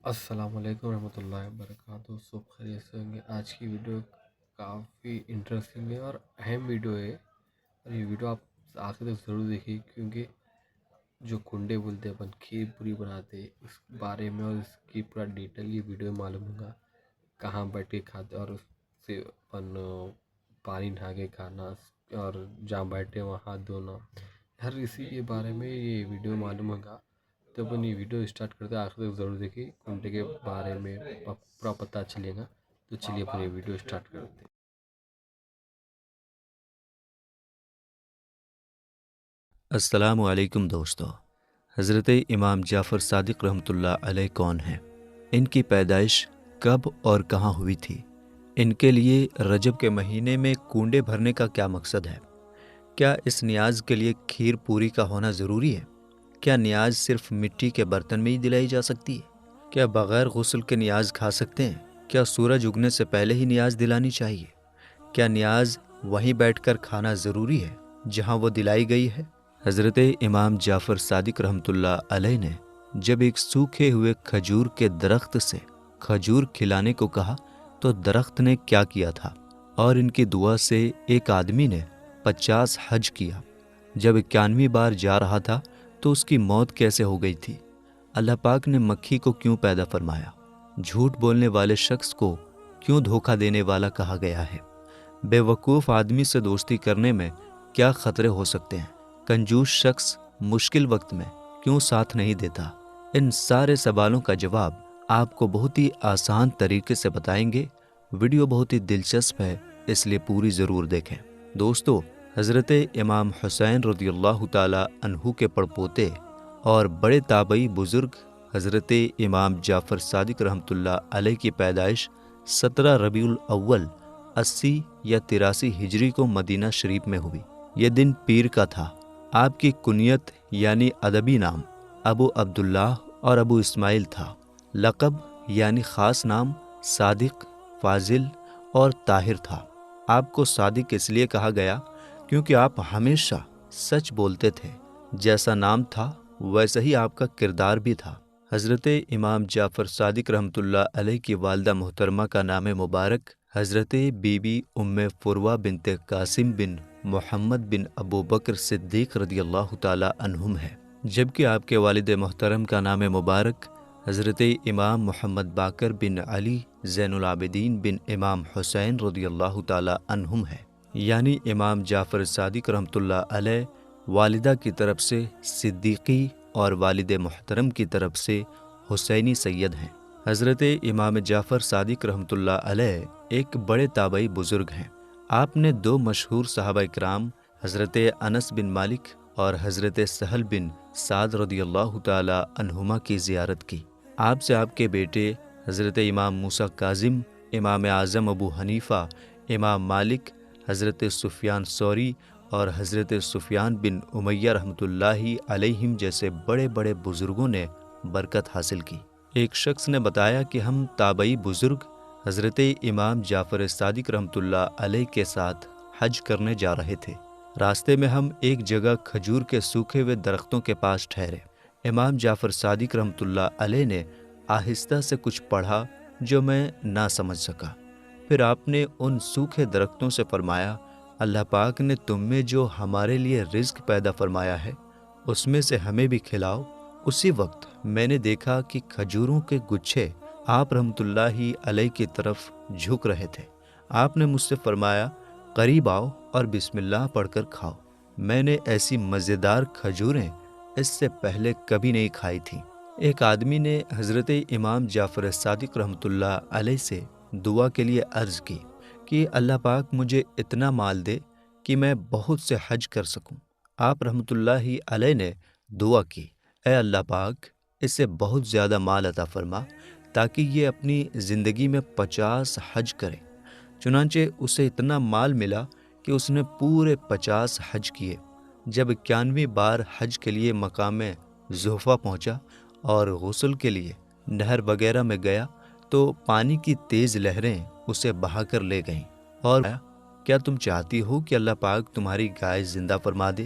السلام علیکم ورحمۃ اللہ وبرکاتہ. صبح خیریت سے ہوں گے. آج کی ویڈیو کافی انٹرسٹنگ ہے اور اہم ویڈیو ہے، اور یہ ویڈیو آپ آخر تک ضرور دیکھیے، کیونکہ جو کنڈے بولتے ہیں اپن کھیر پوری بناتے ہیں، اس بارے میں اور اس کی پورا ڈیٹیل یہ ویڈیو میں معلوم ہوگا. کہاں بیٹھ کے کھاتے اور اس سے اپن پانی نہا کے کھانا، اور جہاں بیٹھے وہاں ہاتھ دھونا، ہر اسی کے بارے میں یہ ویڈیو معلوم ہوگا. تو اپن یہ ویڈیو اسٹارٹ کرتے ہیں، آخر تک ضرور دیکھیے، کنڈے کے بارے میں پورا پتہ چلے گا. تو چلیے اپن یہ ویڈیو اسٹارٹ کرتے ہیں. السلام علیکم دوستو. حضرت امام جعفر صادق رحمۃ اللہ علیہ کون ہیں؟ ان کی پیدائش کب اور کہاں ہوئی تھی؟ ان کے لیے رجب کے مہینے میں کنڈے بھرنے کا کیا مقصد ہے؟ کیا اس نیاز کے لیے کھیر پوری کا ہونا ضروری ہے؟ کیا نیاز صرف مٹی کے برتن میں ہی دلائی جا سکتی ہے؟ کیا بغیر غسل کے نیاز کھا سکتے ہیں؟ کیا سورج اگنے سے پہلے ہی نیاز دلانی چاہیے؟ کیا نیاز وہیں بیٹھ کر کھانا ضروری ہے جہاں وہ دلائی گئی ہے؟ حضرت امام جعفر صادق رحمۃ اللہ علیہ نے جب ایک سوکھے ہوئے کھجور کے درخت سے کھجور کھلانے کو کہا تو درخت نے کیا کیا تھا، اور ان کی دعا سے ایک آدمی نے 50 حج کیا. جب 91ویں بار جا رہا تھا تو اس کی موت کیسے ہو گئی تھی؟ اللہ پاک نے مکھی کو کیوں پیدا فرمایا؟ جھوٹ بولنے والے شخص کو کیوں دھوکہ دینے والا کہا گیا ہے؟ بے وقوف آدمی سے دوستی کرنے میں کیا خطرے ہو سکتے ہیں؟ کنجوس شخص مشکل وقت میں کیوں ساتھ نہیں دیتا؟ ان سارے سوالوں کا جواب آپ کو بہت ہی آسان طریقے سے بتائیں گے. ویڈیو بہت ہی دلچسپ ہے، اس لیے پوری ضرور دیکھیں. دوستو، حضرت امام حسین رضی اللہ تعالی عنہ کے پڑپوتے اور بڑے تابعی بزرگ حضرت امام جعفر صادق رحمۃ اللہ علیہ کی پیدائش 17 ربیع الاول 80 یا 83 ہجری کو مدینہ شریف میں ہوئی. یہ دن پیر کا تھا. آپ کی کنیت یعنی ادبی نام ابو عبداللہ اور ابو اسماعیل تھا. لقب یعنی خاص نام صادق، فاضل اور طاہر تھا. آپ کو صادق اس لیے کہا گیا کیونکہ آپ ہمیشہ سچ بولتے تھے. جیسا نام تھا ویسا ہی آپ کا کردار بھی تھا. حضرت امام جعفر صادق رحمۃ اللہ علیہ کی والدہ محترمہ کا نام مبارک حضرت بی بی ام فروہ بنت قاسم بن محمد بن ابو بکر صدیق رضی اللہ تعالی عنہم ہے، جبکہ آپ کے والد محترم کا نام مبارک حضرت امام محمد باقر بن علی زین العابدین بن امام حسین رضی اللہ تعالی عنہم ہے. یعنی امام جعفر صادق رحمۃ اللہ علیہ والدہ کی طرف سے صدیقی اور والد محترم کی طرف سے حسینی سید ہیں. حضرت امام جعفر صادق رحمۃ اللہ علیہ ایک بڑے تابعی بزرگ ہیں. آپ نے 2 مشہور صحابہ کرام حضرت انس بن مالک اور حضرت سہل بن سعد رضی اللہ تعالی عنہما کی زیارت کی. آپ سے آپ کے بیٹے حضرت امام موسیٰ کاظم، امام اعظم ابو حنیفہ، امام مالک، حضرت سفیان ثوری اور حضرت سفیان بن امیہ رحمۃ اللہ علیہم جیسے بڑے بڑے بزرگوں نے برکت حاصل کی. ایک شخص نے بتایا کہ ہم تابعی بزرگ حضرت امام جعفر صادق رحمۃ اللہ علیہ کے ساتھ حج کرنے جا رہے تھے. راستے میں ہم ایک جگہ کھجور کے سوکھے ہوئے درختوں کے پاس ٹھہرے. امام جعفر صادق رحمۃ اللہ علیہ نے آہستہ سے کچھ پڑھا جو میں نہ سمجھ سکا. پھر آپ نے ان سوکھے درختوں سے فرمایا، اللہ پاک نے تم میں جو ہمارے لیے رزق پیدا فرمایا ہے اس میں سے ہمیں بھی کھلاؤ. اسی وقت میں نے دیکھا کہ کھجوروں کے گچھے آپ رحمۃ اللہ علیہ کی طرف جھک رہے تھے. آپ نے مجھ سے فرمایا، قریب آؤ اور بسم اللہ پڑھ کر کھاؤ. میں نے ایسی مزیدار کھجوریں اس سے پہلے کبھی نہیں کھائی تھیں. ایک آدمی نے حضرت امام جعفر صادق رحمۃ اللہ علیہ سے دعا کے لیے عرض کی کہ اللہ پاک مجھے اتنا مال دے کہ میں بہت سے حج کر سکوں. آپ رحمۃ اللہ علیہ نے دعا کی، اے اللہ پاک اسے بہت زیادہ مال عطا فرما تاکہ یہ اپنی زندگی میں 50 حج کرے. چنانچہ اسے اتنا مال ملا کہ اس نے پورے 50 حج کیے. جب 91ویں بار حج کے لیے مقام زحفہ پہنچا اور غسل کے لیے نہر وغیرہ میں گیا تو پانی کی تیز لہریں اسے بہا کر لے گئیں اور کیا تم چاہتی ہو کہ اللہ پاک تمہاری گائے زندہ فرما دے؟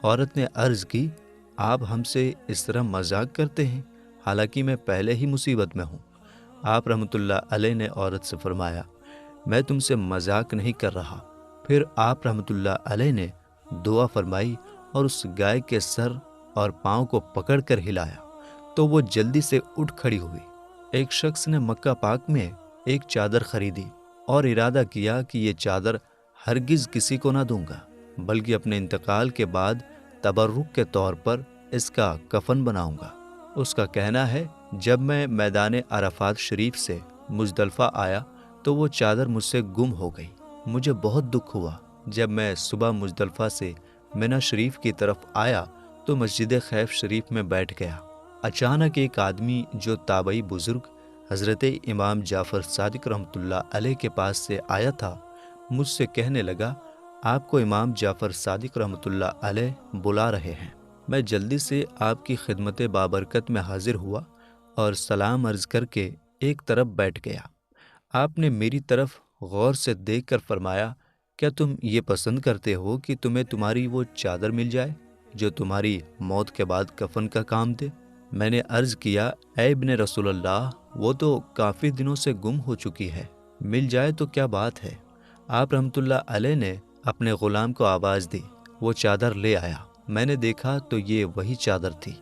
عورت نے عرض کی، آپ ہم سے اس طرح مذاق کرتے ہیں، حالانکہ میں پہلے ہی مصیبت میں ہوں۔ آپ رحمۃ اللہ علیہ نے عورت سے فرمایا، میں تم سے مذاق نہیں کر رہا۔ پھر آپ رحمۃ اللہ علیہ نے دعا فرمائی اور اس گائے کے سر اور پاؤں کو پکڑ کر ہلایا تو وہ جلدی سے اٹھ کھڑی ہوئی۔ ایک شخص نے مکہ پاک میں ایک چادر خریدی اور ارادہ کیا کہ یہ چادر ہرگز کسی کو نہ دوں گا، بلکہ اپنے انتقال کے بعد تبرک کے طور پر اس کا کفن بناؤں گا۔ اس کا کہنا ہے، جب میں میدان عرفات شریف سے مزدلفہ آیا تو وہ چادر مجھ سے گم ہو گئی۔ مجھے بہت دکھ ہوا۔ جب میں صبح مزدلفہ سے منی شریف کی طرف آیا تو مسجد خیف شریف میں بیٹھ گیا۔ اچانک ایک آدمی جو تابعی بزرگ حضرت امام جعفر صادق رحمۃ اللہ علیہ کے پاس سے آیا تھا، مجھ سے کہنے لگا، آپ کو امام جعفر صادق رحمۃ اللہ علیہ بلا رہے ہیں۔ میں جلدی سے آپ کی خدمت بابرکت میں حاضر ہوا اور سلام عرض کر کے ایک طرف بیٹھ گیا۔ آپ نے میری طرف غور سے دیکھ کر فرمایا، کیا تم یہ پسند کرتے ہو کہ تمہیں تمہاری وہ چادر مل جائے جو تمہاری موت کے بعد کفن کا کام دے؟ میں نے عرض کیا، اے ابن رسول اللہ، وہ تو کافی دنوں سے گم ہو چکی ہے، مل جائے تو کیا بات ہے۔ آپ رحمۃ اللہ علیہ نے اپنے غلام کو آواز دی، وہ چادر لے آیا۔ میں نے دیکھا تو یہ وہی چادر تھی۔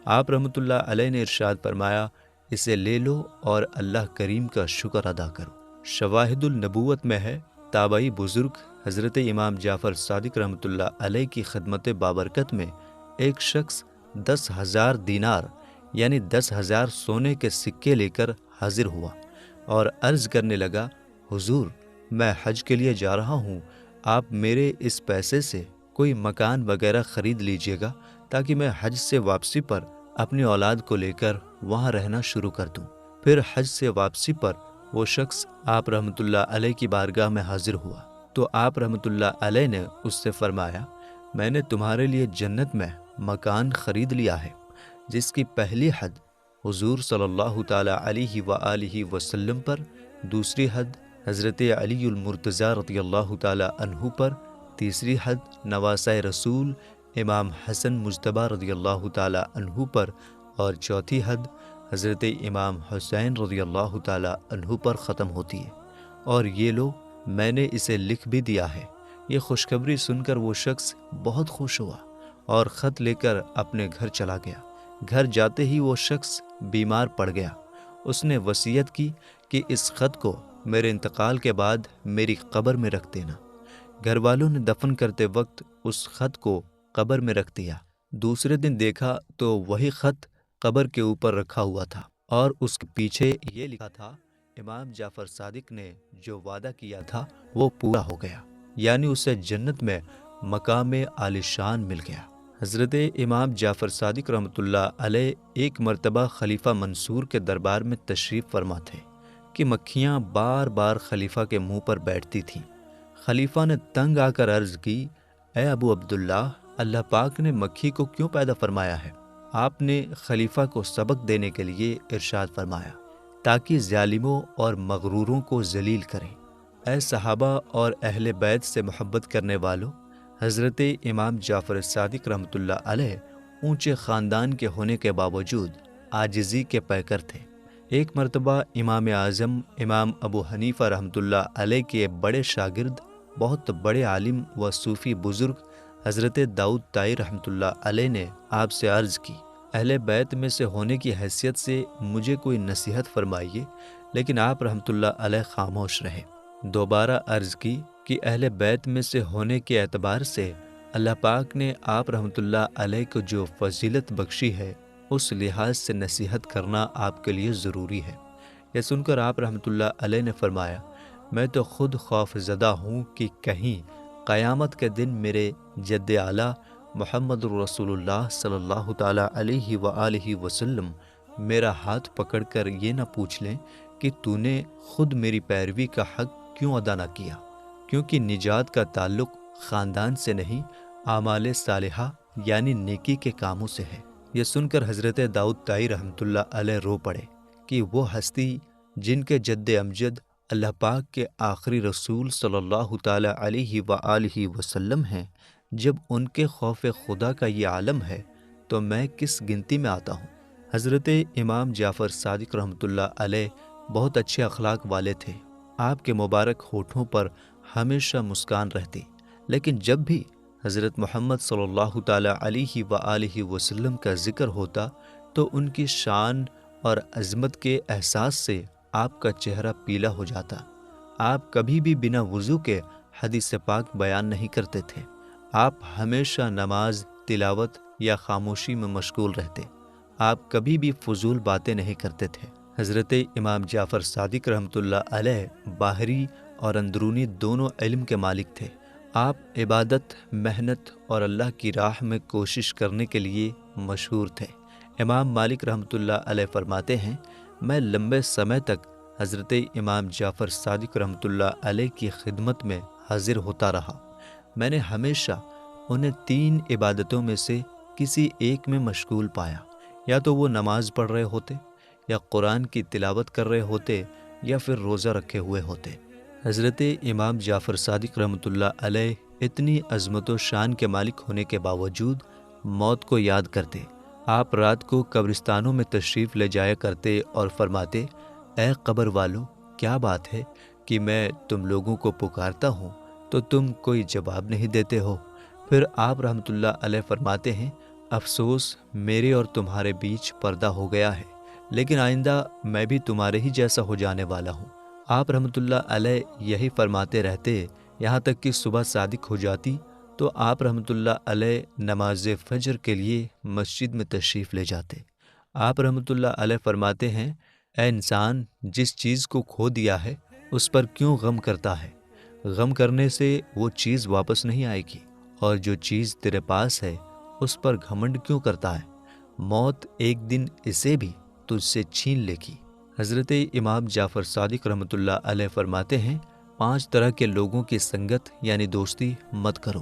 آپ رحمۃ اللہ علیہ نے ارشاد فرمایا، اسے لے لو اور اللہ کریم کا شکر ادا کرو۔ شواہد النبوت میں ہے، تابعی بزرگ حضرت امام جعفر صادق رحمۃ اللہ علیہ کی خدمت بابرکت میں ایک شخص 10,000 دینار یعنی 10,000 سونے کے سکے لے کر حاضر ہوا اور عرض کرنے لگا، حضور، میں حج کے لیے جا رہا ہوں، آپ میرے اس پیسے سے کوئی مکان وغیرہ خرید لیجئے گا تاکہ میں حج سے واپسی پر اپنی اولاد کو لے کر وہاں رہنا شروع کر دوں۔ پھر حج سے واپسی پر وہ شخص آپ رحمۃ اللہ علیہ کی بارگاہ میں حاضر ہوا تو آپ رحمۃ اللہ علیہ نے اس سے فرمایا، میں نے تمہارے لیے جنت میں مکان خرید لیا ہے، جس کی پہلی حد حضور صلی اللہ تعالی علیہ وآلہ وسلم پر، دوسری حد حضرت علی المرتضیٰ رضی اللہ تعالی عنہ پر، تیسری حد نواسۂ رسول امام حسن مجتبیٰ رضی اللہ تعالی عنہ پر، اور چوتھی حد حضرت امام حسین رضی اللہ تعالی عنہ پر ختم ہوتی ہے۔ اور یہ لو، میں نے اسے لکھ بھی دیا ہے۔ یہ خوشخبری سن کر وہ شخص بہت خوش ہوا اور خط لے کر اپنے گھر چلا گیا۔ گھر جاتے ہی وہ شخص بیمار پڑ گیا۔ اس نے وصیت کی کہ اس خط کو میرے انتقال کے بعد میری قبر میں رکھ دینا۔ گھر والوں نے دفن کرتے وقت اس خط کو قبر میں رکھ دیا۔ دوسرے دن دیکھا تو وہی خط قبر کے اوپر رکھا ہوا تھا اور اس کے پیچھے یہ لکھا تھا، امام جعفر صادق نے جو وعدہ کیا تھا وہ پورا ہو گیا، یعنی اسے جنت میں مقام عالی شان مل گیا۔ حضرت امام جعفر صادق رحمۃ اللہ علیہ ایک مرتبہ خلیفہ منصور کے دربار میں تشریف فرما تھے کہ مکھیاں بار بار خلیفہ کے منہ پر بیٹھتی تھیں۔ خلیفہ نے تنگ آ کر عرض کی، اے ابو عبداللہ، اللہ پاک نے مکھی کو کیوں پیدا فرمایا ہے؟ آپ نے خلیفہ کو سبق دینے کے لیے ارشاد فرمایا، تاکہ ظالموں اور مغروروں کو ذلیل کریں۔ اے صحابہ اور اہل بیت سے محبت کرنے والوں، حضرت امام جعفر صادق رحمۃ اللہ علیہ اونچے خاندان کے ہونے کے باوجود عاجزی کے پیکر تھے۔ ایک مرتبہ امام اعظم امام ابو حنیفہ رحمۃ اللہ علیہ کے بڑے شاگرد، بہت بڑے عالم و صوفی بزرگ حضرت داؤد طائی رحمۃ اللہ علیہ نے آپ سے عرض کی، اہل بیت میں سے ہونے کی حیثیت سے مجھے کوئی نصیحت فرمائیے، لیکن آپ رحمۃ اللہ علیہ خاموش رہے۔ دوبارہ عرض کی کہ اہل بیت میں سے ہونے کے اعتبار سے اللہ پاک نے آپ رحمۃ اللہ علیہ کو جو فضیلت بخشی ہے، اس لحاظ سے نصیحت کرنا آپ کے لیے ضروری ہے۔ یہ سن کر آپ رحمۃ اللہ علیہ نے فرمایا، میں تو خود خوف زدہ ہوں کہ کہیں قیامت کے دن میرے جد اعلیٰ محمد رسول اللہ صلی اللہ تعالی علیہ وآلہ وسلم میرا ہاتھ پکڑ کر یہ نہ پوچھ لیں کہ تو نے خود میری پیروی کا حق کیوں ادا نہ کیا، کیونکہ نجات کا تعلق خاندان سے نہیں، اعمال صالحہ یعنی نیکی کے کاموں سے ہے۔ یہ سن کر حضرت داؤد طائی رحمۃ اللہ علیہ رو پڑے کہ وہ ہستی جن کے جد امجد اللہ پاک کے آخری رسول صلی اللہ تعالی علیہ وآلہ وسلم ہیں، جب ان کے خوف خدا کا یہ عالم ہے تو میں کس گنتی میں آتا ہوں۔ حضرت امام جعفر صادق رحمۃ اللہ علیہ بہت اچھے اخلاق والے تھے۔ آپ کے مبارک ہونٹوں پر ہمیشہ مسکان رہتی، لیکن جب بھی حضرت محمد صلی اللہ تعالیٰ علیہ وآلہ وسلم کا ذکر ہوتا تو ان کی شان اور عظمت کے احساس سے آپ کا چہرہ پیلا ہو جاتا۔ آپ کبھی بھی بنا وضو کے حدیث پاک بیان نہیں کرتے تھے۔ آپ ہمیشہ نماز، تلاوت یا خاموشی میں مشغول رہتے۔ آپ کبھی بھی فضول باتیں نہیں کرتے تھے۔ حضرت امام جعفر صادق رحمۃ اللہ علیہ باہری اور اندرونی دونوں علم کے مالک تھے۔ آپ عبادت، محنت اور اللہ کی راہ میں کوشش کرنے کے لیے مشہور تھے۔ امام مالک رحمۃ اللہ علیہ فرماتے ہیں، میں لمبے سمے تک حضرت امام جعفر صادق رحمۃ اللہ علیہ کی خدمت میں حاضر ہوتا رہا۔ میں نے ہمیشہ انہیں 3 عبادتوں میں سے کسی ایک میں مشغول پایا، یا تو وہ نماز پڑھ رہے ہوتے، یا قرآن کی تلاوت کر رہے ہوتے، یا پھر روزہ رکھے ہوئے ہوتے۔ حضرت امام جعفر صادق رحمۃ اللہ علیہ اتنی عظمت و شان کے مالک ہونے کے باوجود موت کو یاد کرتے۔ آپ رات کو قبرستانوں میں تشریف لے جایا کرتے اور فرماتے، اے قبر والو، کیا بات ہے کہ میں تم لوگوں کو پکارتا ہوں تو تم کوئی جواب نہیں دیتے ہو؟ پھر آپ رحمۃ اللہ علیہ فرماتے ہیں، افسوس میرے اور تمہارے بیچ پردہ ہو گیا ہے، لیکن آئندہ میں بھی تمہارے ہی جیسا ہو جانے والا ہوں۔ آپ رحمۃ اللہ علیہ یہی فرماتے رہتے، یہاں تک کہ صبح صادق ہو جاتی تو آپ رحمۃ اللہ علیہ نماز فجر کے لیے مسجد میں تشریف لے جاتے۔ آپ رحمۃ اللہ علیہ فرماتے ہیں، اے انسان، جس چیز کو کھو دیا ہے اس پر کیوں غم کرتا ہے؟ غم کرنے سے وہ چیز واپس نہیں آئے گی، اور جو چیز تیرے پاس ہے اس پر گھمنڈ کیوں کرتا ہے؟ موت ایک دن اسے بھی تجھ سے چھین لے گی۔ حضرت امام جعفر صادق رحمۃ اللہ علیہ فرماتے ہیں، 5 طرح کے لوگوں کی سنگت یعنی دوستی مت کرو۔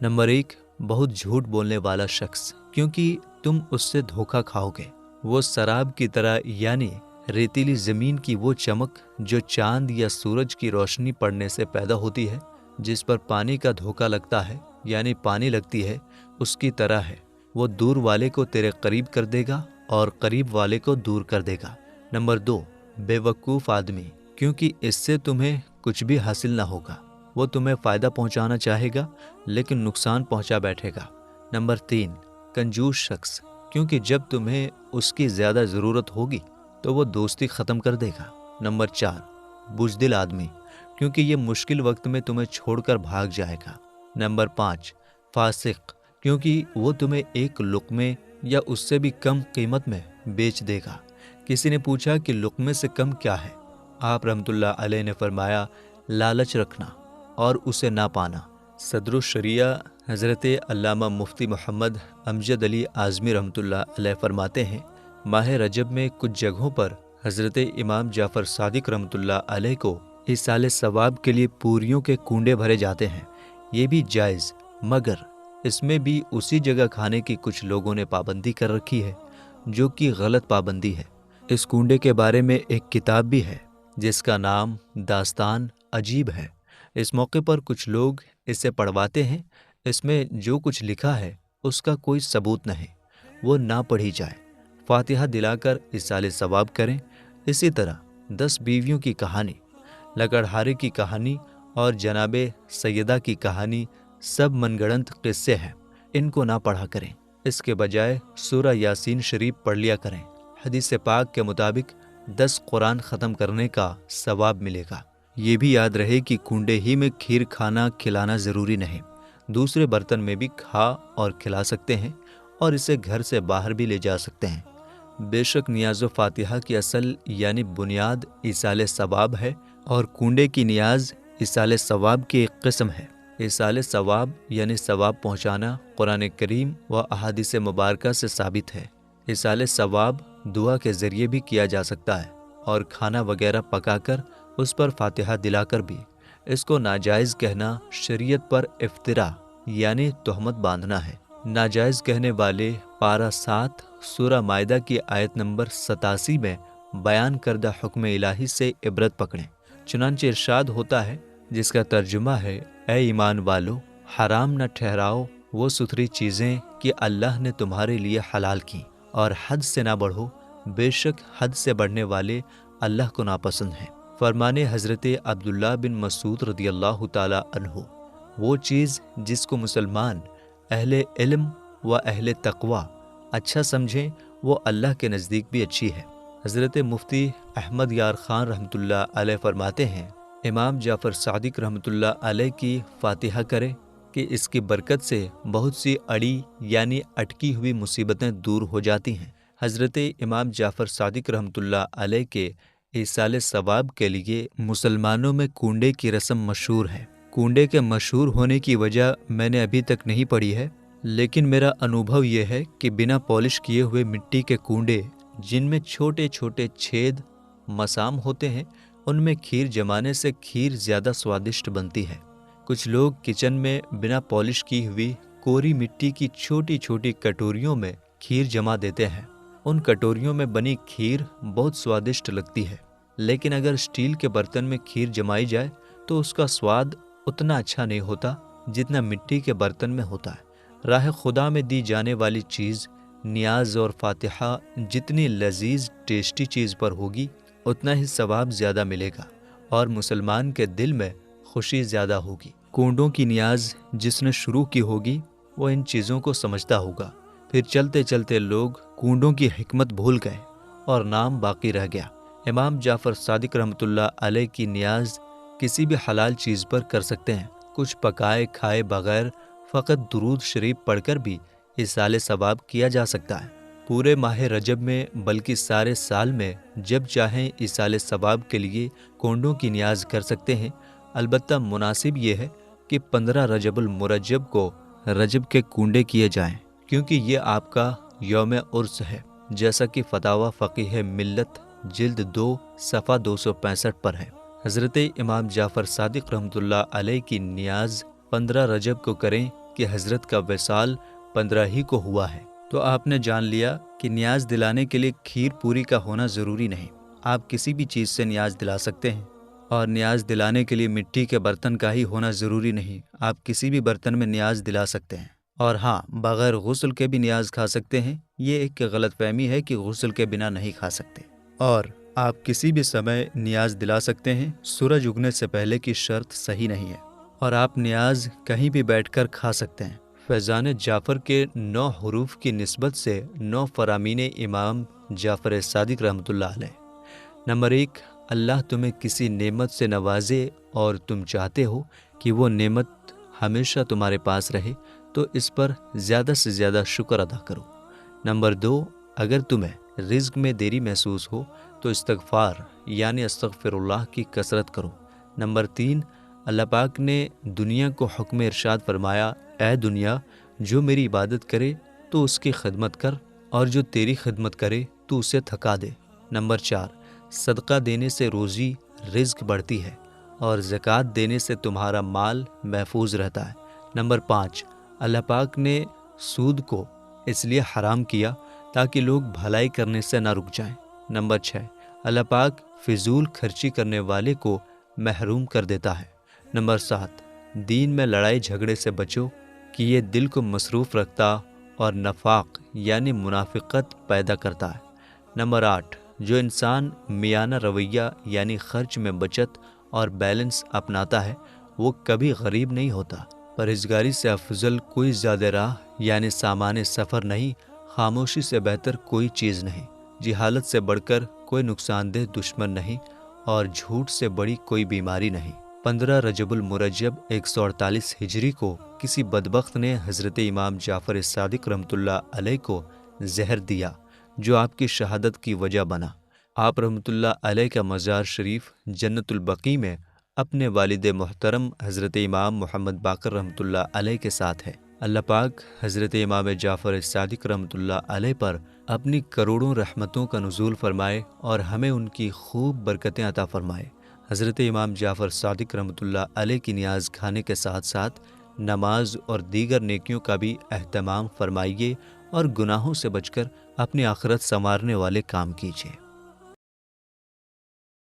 نمبر 1، بہت جھوٹ بولنے والا شخص، کیونکہ تم اس سے دھوکہ کھاؤ گے۔ وہ سراب کی طرح یعنی ریتیلی زمین کی وہ چمک جو چاند یا سورج کی روشنی پڑنے سے پیدا ہوتی ہے، جس پر پانی کا دھوکہ لگتا ہے یعنی پانی لگتی ہے، اس کی طرح ہے۔ وہ دور والے کو تیرے قریب کر دے گا اور قریب والے کو دور کر دے گا۔ نمبر 2، بے وقوف آدمی، کیونکہ اس سے تمہیں کچھ بھی حاصل نہ ہوگا۔ وہ تمہیں فائدہ پہنچانا چاہے گا لیکن نقصان پہنچا بیٹھے گا۔ نمبر 3، کنجوس شخص، کیونکہ جب تمہیں اس کی زیادہ ضرورت ہوگی تو وہ دوستی ختم کر دے گا۔ نمبر 4، بزدل آدمی، کیونکہ یہ مشکل وقت میں تمہیں چھوڑ کر بھاگ جائے گا۔ نمبر 5، فاسق، کیونکہ وہ تمہیں ایک لقمے یا اس سے بھی کم قیمت میں بیچ دے گا۔ کسی نے پوچھا کہ لقمے سے کم کیا ہے؟ آپ رحمۃ اللہ علیہ نے فرمایا، لالچ رکھنا اور اسے نہ پانا۔ صدر الشریعہ حضرت علامہ مفتی محمد امجد علی اعظمی رحمۃ اللہ علیہ فرماتے ہیں، ماہ رجب میں کچھ جگہوں پر حضرت امام جعفر صادق رحمۃ اللہ علیہ کو ایصال ثواب کے لیے پوریوں کے کنڈے بھرے جاتے ہیں۔ یہ بھی جائز، مگر اس میں بھی اسی جگہ کھانے کی کچھ لوگوں نے پابندی کر رکھی ہے، جو کہ غلط پابندی ہے۔ اس کنڈے کے بارے میں ایک کتاب بھی ہے جس کا نام داستان عجیب ہے۔ اس موقع پر کچھ لوگ اسے پڑھواتے ہیں۔ اس میں جو کچھ لکھا ہے اس کا کوئی ثبوت نہیں، وہ نہ پڑھی جائے۔ فاتحہ دلا کر ایصال ثواب کریں۔ اسی طرح 10 بیویوں کی کہانی، لکڑہارے کی کہانی اور جناب سیدہ کی کہانی سب من گڑنت قصے ہیں، ان کو نہ پڑھا کریں۔ اس کے بجائے سورہ یاسین شریف پڑھ لیا کریں۔ حدیث پاک کے مطابق 10 قرآن ختم کرنے کا ثواب ملے گا۔ یہ بھی یاد رہے کہ کنڈے ہی میں کھیر کھانا کھلانا ضروری نہیں، دوسرے برتن میں بھی کھا اور کھلا سکتے ہیں، اور اسے گھر سے باہر بھی لے جا سکتے ہیں۔ بے شک نیاز و فاتحہ کی اصل یعنی بنیاد ایصال ثواب ہے، اور کنڈے کی نیاز ایصال ثواب کی ایک قسم ہے۔ ایصال ثواب یعنی ثواب پہنچانا قرآن کریم و احادیث مبارکہ سے ثابت ہے۔ ایصال ثواب دعا کے ذریعے بھی کیا جا سکتا ہے، اور کھانا وغیرہ پکا کر اس پر فاتحہ دلا کر بھی۔ اس کو ناجائز کہنا شریعت پر افتراء یعنی تہمت باندھنا ہے۔ ناجائز کہنے والے پارہ 7 سورہ مائدہ کی آیت نمبر 87 میں بیان کردہ حکم الہی سے عبرت پکڑیں۔ چنانچہ ارشاد ہوتا ہے، جس کا ترجمہ ہے، اے ایمان والو، حرام نہ ٹھہراؤ وہ ستھری چیزیں کہ اللہ نے تمہارے لیے حلال کی، اور حد سے نہ بڑھو، بے شک حد سے بڑھنے والے اللہ کو ناپسند ہیں۔ فرمانے حضرت عبداللہ بن مسعود رضی اللہ تعالی عنہ، وہ چیز جس کو مسلمان اہل علم و اہل تقوی اچھا سمجھیں وہ اللہ کے نزدیک بھی اچھی ہے۔ حضرت مفتی احمد یار خان رحمۃ اللہ علیہ فرماتے ہیں، امام جعفر صادق رحمۃ اللہ علیہ کی فاتحہ کرے کہ اس کی برکت سے بہت سی اڑی یعنی اٹکی ہوئی مصیبتیں دور ہو جاتی ہیں۔ حضرت امام جعفر صادق رحمۃ اللہ علیہ کے ایصال ثواب کے لیے مسلمانوں میں کنڈے کی رسم مشہور ہے۔ کنڈے کے مشہور ہونے کی وجہ میں نے ابھی تک نہیں پڑھی ہے، لیکن میرا انوبھو یہ ہے کہ بنا پالش کیے ہوئے مٹی کے کنڈے جن میں چھوٹے چھوٹے چھید مسام ہوتے ہیں، ان میں کھیر جمانے سے کھیر زیادہ سوادشٹ بنتی ہے۔ کچھ لوگ کچن میں بنا پالش کی ہوئی کوری مٹی کی چھوٹی چھوٹی کٹوریوں میں کھیر جما دیتے ہیں۔ ان کٹوریوں میں بنی کھیر بہت سوادشٹ لگتی ہے، لیکن اگر اسٹیل کے برتن میں کھیر جمائی جائے تو اس کا سواد اتنا اچھا نہیں ہوتا جتنا مٹی کے برتن میں ہوتا ہے۔ راہ خدا میں دی جانے والی چیز نیاز اور فاتحہ جتنی لذیذ ٹیسٹی چیز پر ہوگی اتنا ہی ثواب زیادہ ملے گا اور مسلمان کے دل میں خوشی زیادہ ہوگی۔ کنڈوں کی نیاز جس نے شروع کی ہوگی وہ ان چیزوں کو سمجھتا ہوگا، پھر چلتے چلتے لوگ کنڈوں کی حکمت بھول گئے اور نام باقی رہ گیا۔ امام جعفر صادق رحمۃ اللہ علیہ کی نیاز کسی بھی حلال چیز پر کر سکتے ہیں۔ کچھ پکائے کھائے بغیر فقط درود شریف پڑھ کر بھی ایصال ثواب کیا جا سکتا ہے۔ پورے ماہ رجب میں بلکہ سارے سال میں جب چاہیں ایصال ثواب کے لیے کنڈوں کی نیاز کر سکتے ہیں۔ البتہ مناسب یہ ہے کہ 15 رجب المرجب کو رجب کے کنڈے کیے جائیں، کیونکہ یہ آپ کا یوم عرس ہے، جیسا کہ فتاوی فقیہ ملت جلد 2 صفحہ 265 پر ہے۔ حضرت امام جعفر صادق رحمۃ اللہ علیہ کی نیاز 15 رجب کو کریں کہ حضرت کا وصال 15 ہی کو ہوا ہے، تو آپ نے جان لیا کہ نیاز دلانے کے لیے کھیر پوری کا ہونا ضروری نہیں، آپ کسی بھی چیز سے نیاز دلا سکتے ہیں۔ اور نیاز دلانے کے لیے مٹی کے برتن کا ہی ہونا ضروری نہیں، آپ کسی بھی برتن میں نیاز دلا سکتے ہیں۔ اور ہاں، بغیر غسل کے بھی نیاز کھا سکتے ہیں۔ یہ ایک غلط فہمی ہے کہ غسل کے بنا نہیں کھا سکتے۔ اور آپ کسی بھی سمے نیاز دلا سکتے ہیں، سورج اگنے سے پہلے کی شرط صحیح نہیں ہے۔ اور آپ نیاز کہیں بھی بیٹھ کر کھا سکتے ہیں۔ فیضان جعفر کے 9 حروف کی نسبت سے 9 فرامین امام جعفر صادق رحمۃ اللہ علیہ۔ نمبر 1، اللہ تمہیں کسی نعمت سے نوازے اور تم چاہتے ہو کہ وہ نعمت ہمیشہ تمہارے پاس رہے تو اس پر زیادہ سے زیادہ شکر ادا کرو۔ نمبر 2، اگر تمہیں رزق میں دیری محسوس ہو تو استغفار یعنی استغفر اللہ کی کثرت کرو۔ نمبر 3، اللہ پاک نے دنیا کو حکم ارشاد فرمایا، اے دنیا، جو میری عبادت کرے تو اس کی خدمت کر، اور جو تیری خدمت کرے تو اسے تھکا دے۔ نمبر 4، صدقہ دینے سے روزی رزق بڑھتی ہے اور زکوٰۃ دینے سے تمہارا مال محفوظ رہتا ہے۔ نمبر 5، اللہ پاک نے سود کو اس لیے حرام کیا تاکہ لوگ بھلائی کرنے سے نہ رک جائیں۔ نمبر 6، اللہ پاک فضول خرچی کرنے والے کو محروم کر دیتا ہے۔ نمبر 7، دین میں لڑائی جھگڑے سے بچو کہ یہ دل کو مصروف رکھتا اور نفاق یعنی منافقت پیدا کرتا ہے۔ نمبر 8، جو انسان میانہ رویہ یعنی خرچ میں بچت اور بیلنس اپناتا ہے وہ کبھی غریب نہیں ہوتا۔ پرہیزگاری سے افضل کوئی زیادہ راہ یعنی سامان سفر نہیں، خاموشی سے بہتر کوئی چیز نہیں، جہالت سے بڑھ کر کوئی نقصان دہ دشمن نہیں، اور جھوٹ سے بڑی کوئی بیماری نہیں۔ 15 رجب المرجب 148 ہجری کو کسی بدبخت نے حضرت امام جعفر صادق رحمۃ اللہ علیہ کو زہر دیا جو آپ کی شہادت کی وجہ بنا۔ آپ رحمۃ اللہ علیہ کا مزار شریف جنت البقیع میں اپنے والد محترم حضرت امام محمد باقر رحمۃ اللہ علیہ کے ساتھ ہے۔ اللہ پاک حضرت امام جعفر صادق رحمۃ اللہ علیہ پر اپنی کروڑوں رحمتوں کا نزول فرمائے اور ہمیں ان کی خوب برکتیں عطا فرمائے۔ حضرت امام جعفر صادق رحمۃ اللہ علیہ کی نیاز کھانے کے ساتھ ساتھ نماز اور دیگر نیکیوں کا بھی اہتمام فرمائیے اور گناہوں سے بچ کر اپنی آخرت سنوارنے والے کام کیجیے۔